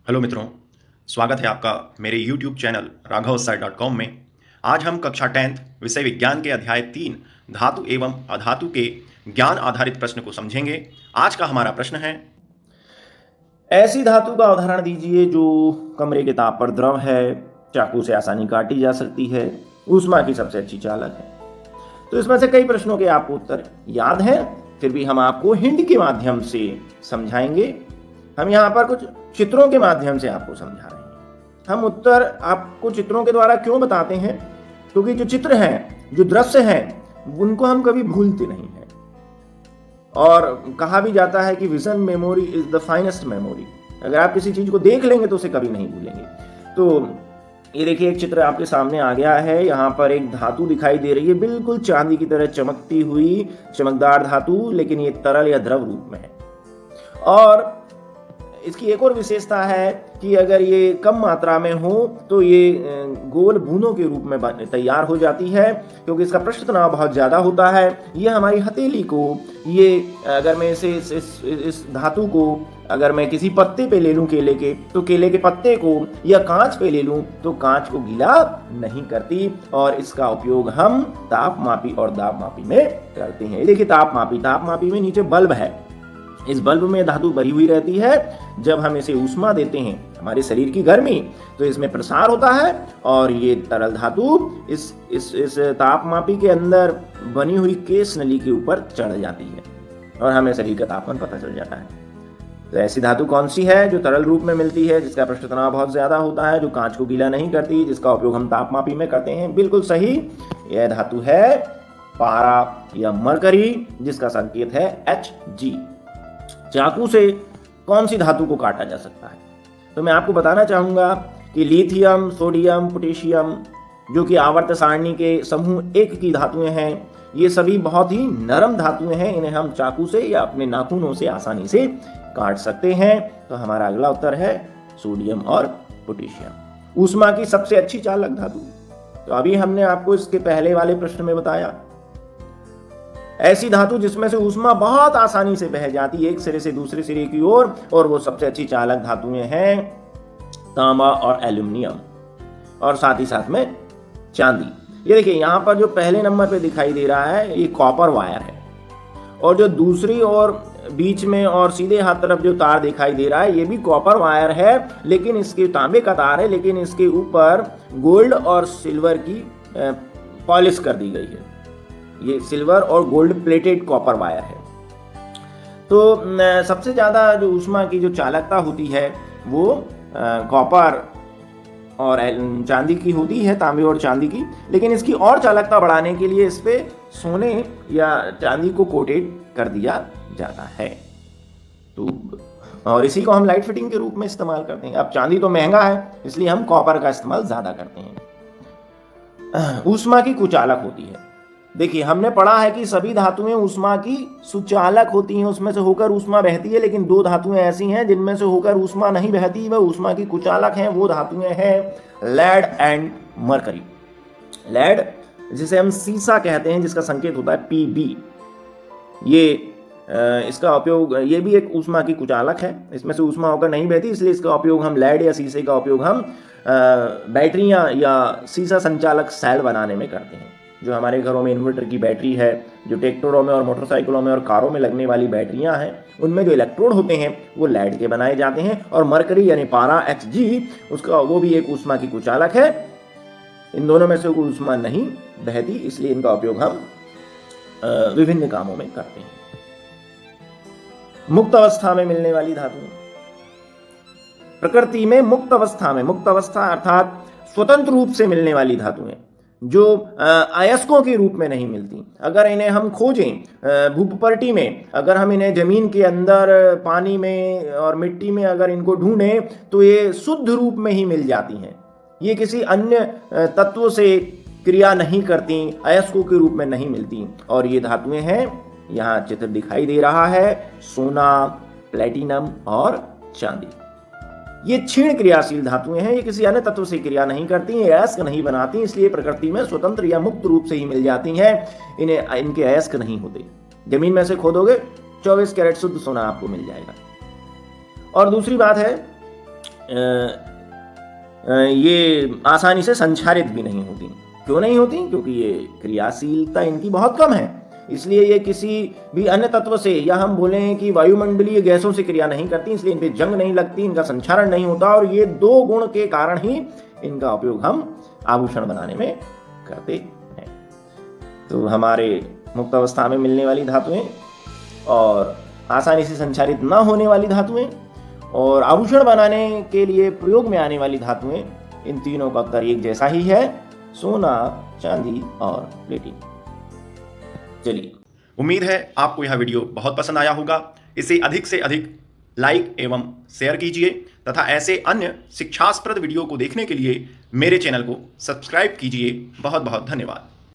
Hello मित्रों, स्वागत है आपका मेरे YouTube चैनल राघवसाई.com में। आज हम कक्षा 10th विषय विज्ञान के अध्याय 3 धातु एवं अधातु के ज्ञान आधारित प्रश्न को समझेंगे। आज का हमारा प्रश्न है, ऐसी धातु का उदाहरण दीजिए जो कमरे के ताप पर द्रव है, चाकू से आसानी काटी जा सकती है, ऊष्मा की सबसे अच्छी चालक है। तो इसमें से कई प्रश्नों के आपको उत्तर याद हैं, फिर भी हम आपको हिंट के माध्यम से समझाएंगे। हम यहाँ पर कुछ चित्रों के माध्यम से आपको समझा रहे हैं। हम उत्तर आपको चित्रों के द्वारा क्यों बताते हैं? क्योंकि जो चित्र हैं, जो दृश्य हैं, उनको हम कभी भूलते नहीं हैं। और कहा भी जाता है कि vision memory is the finest memory. अगर आप किसी चीज को देख लेंगे तो उसे कभी नहीं भूलेंगे। तो ये देखिए, एक चित्र आपके सामने आ गया है। यहाँ पर एक धातु दिखाई दे रही है, बिल्कुल चांदी की तरह चमकती हुई चमकदार धातु, लेकिन ये तरल या द्रव रूप में है। और इसकी एक और विशेषता है कि अगर ये कम मात्रा में हो तो ये गोल बूंदों के रूप में तैयार हो जाती है, क्योंकि इसका पृष्ठ तनाव बहुत ज़्यादा होता है। ये हमारी हथेली को, ये अगर मैं इस धातु को अगर मैं किसी पत्ते पे ले लूं केले के, तो केले के पत्ते को, या कांच पे ले लूं तो कांच को गीला नहीं करती। और इसका उपयोग हम तापमापी और दाबमापी में करते हैं। देखिए, तापमापी में नीचे बल्ब है। इस बल्ब में धातु भरी हुई रहती है। जब हम इसे ऊष्मा देते हैं, हमारे शरीर की गर्मी, तो इसमें प्रसार होता है और ये तरल धातु इस तापमापी के अंदर बनी हुई केश नली के ऊपर चढ़ जाती है और हमें शरीर का तापमान पता चल जाता है। तो ऐसी धातु कौन सी है जो तरल रूप में मिलती है, जिसका पृष्ठ तनाव बहुत ज्यादा होता है, जो कांच को गीला नहीं करती, जिसका उपयोग हम तापमापी में करते हैं? बिल्कुल सही, यह धातु है पारा या मरकरी, जिसका संकेत है Hg। चाकू से कौन सी धातु को काटा जा सकता है? तो मैं आपको बताना चाहूंगा कि लिथियम, सोडियम, पोटेशियम, जो कि आवर्त सारणी के समूह 1 की धातुएं हैं, ये सभी बहुत ही नरम धातुएं हैं। इन्हें हम चाकू से या अपने नाखूनों से आसानी से काट सकते हैं। तो हमारा अगला उत्तर है सोडियम और पोटेशियम। ऊष्मा की सबसे अच्छी चालक धातु, तो अभी हमने आपको इसके पहले वाले प्रश्न में बताया। ऐसी धातु जिसमें से ऊष्मा बहुत आसानी से बह जाती है एक सिरे से दूसरे सिरे की ओर, और वो सबसे अच्छी चालक धातुएं हैं तांबा और एल्यूमिनियम, और साथ ही साथ में चांदी। ये देखिए, यहाँ पर जो पहले नंबर पे दिखाई दे रहा है, ये कॉपर वायर है, और जो दूसरी और बीच में और सीधे हाथ तरफ जो तार दिखाई दे रहा है, ये भी कॉपर वायर है, लेकिन इसके तांबे का तार है, लेकिन इसके ऊपर गोल्ड और सिल्वर की पॉलिश कर दी गई है। ये सिल्वर और गोल्ड प्लेटेड कॉपर वायर है। तो सबसे ज़्यादा जो ऊष्मा की जो चालकता होती है वो कॉपर और चांदी की होती है, तांबे और चांदी की। लेकिन इसकी और चालकता बढ़ाने के लिए इस पे सोने या चांदी को कोटेड कर दिया जाता है। तो और इसी को हम लाइट फिटिंग के रूप में इस्तेमाल करते हैं। अब चांदी तो महंगा है, इसलिए हम कॉपर का इस्तेमाल ज़्यादा करते हैं। ऊष्मा की कुचालक होती है। देखिए, हमने पढ़ा है कि सभी धातुएं ऊष्मा की सुचालक होती हैं, उसमें से होकर ऊष्मा बहती है, लेकिन 2 धातुएं ऐसी हैं जिनमें से होकर ऊष्मा नहीं बहती, वह ऊष्मा की कुचालक हैं। वो धातुएं हैं लेड एंड मरकरी। लेड, जिसे हम सीसा कहते हैं, जिसका संकेत होता है Pb, ये इसका उपयोग, ये भी एक ऊष्मा की कुचालक है। इसमें से ऊष्मा होकर नहीं बहती, इसलिए इसका उपयोग हम लेड या सीसे का उपयोग हम बैटरियां या सीसा संचालक सेल बनाने में करते हैं। जो हमारे घरों में इन्वर्टर की बैटरी है, जो ट्रैक्टरों में और मोटरसाइकिलों में और कारों में लगने वाली बैटरियां हैं, उनमें जो इलेक्ट्रोड होते हैं वो लेड के बनाए जाते हैं। और मरकरी यानी पारा Hg, उसका वो भी एक ऊष्मा की कुचालक है। इन दोनों में से कोई ऊष्मा नहीं बहती, इसलिए इनका उपयोग हम विभिन्न कामों में करते हैं। मुक्त अवस्था में मिलने वाली धातुएं, प्रकृति में मुक्त अवस्था अर्थात स्वतंत्र रूप से मिलने वाली धातुएं, जो अयस्कों के रूप में नहीं मिलती। अगर इन्हें हम खोजें भूपर्टी में, अगर हम इन्हें जमीन के अंदर, पानी में और मिट्टी में अगर इनको ढूंढें, तो ये शुद्ध रूप में ही मिल जाती हैं। ये किसी अन्य तत्वों से क्रिया नहीं करती, अयस्कों के रूप में नहीं मिलती। और ये धातुएं हैं, यहाँ चित्र दिखाई दे रहा है, सोना, प्लेटिनम और चांदी। ये क्षीण क्रियाशील धातुएं हैं, ये किसी अन्य तत्व से क्रिया नहीं करती, ये अयस्क नहीं बनाती, इसलिए प्रकृति में स्वतंत्र या मुक्त रूप से ही मिल जाती हैं। इनके अयस्क नहीं होते। जमीन में से खोदोगे 24 कैरेट शुद्ध सोना आपको मिल जाएगा। और दूसरी बात है ये आसानी से संक्षारित भी नहीं होती। क्यों नहीं होती? क्योंकि ये क्रियाशीलता इनकी बहुत कम है, इसलिए ये किसी भी अन्य तत्व से, या हम बोलें कि वायुमंडलीय गैसों से क्रिया नहीं करती, इसलिए इन पे जंग नहीं लगती, इनका संक्षारण नहीं होता, और ये 2 गुण के कारण ही इनका उपयोग हम आभूषण बनाने में करते हैं। तो हमारे मुक्त अवस्था में मिलने वाली धातुएं और आसानी से संक्षारित न होने वाली धातुएं और आभूषण बनाने के लिए प्रयोग में आने वाली धातुएं, इन तीनों का उत्तर एक जैसा ही है, सोना, चांदी और प्लेटिन। चलिए, उम्मीद है आपको यह वीडियो बहुत पसंद आया होगा। इसे अधिक से अधिक लाइक एवं शेयर कीजिए तथा ऐसे अन्य शिक्षास्प्रद वीडियो को देखने के लिए मेरे चैनल को सब्सक्राइब कीजिए। बहुत बहुत धन्यवाद।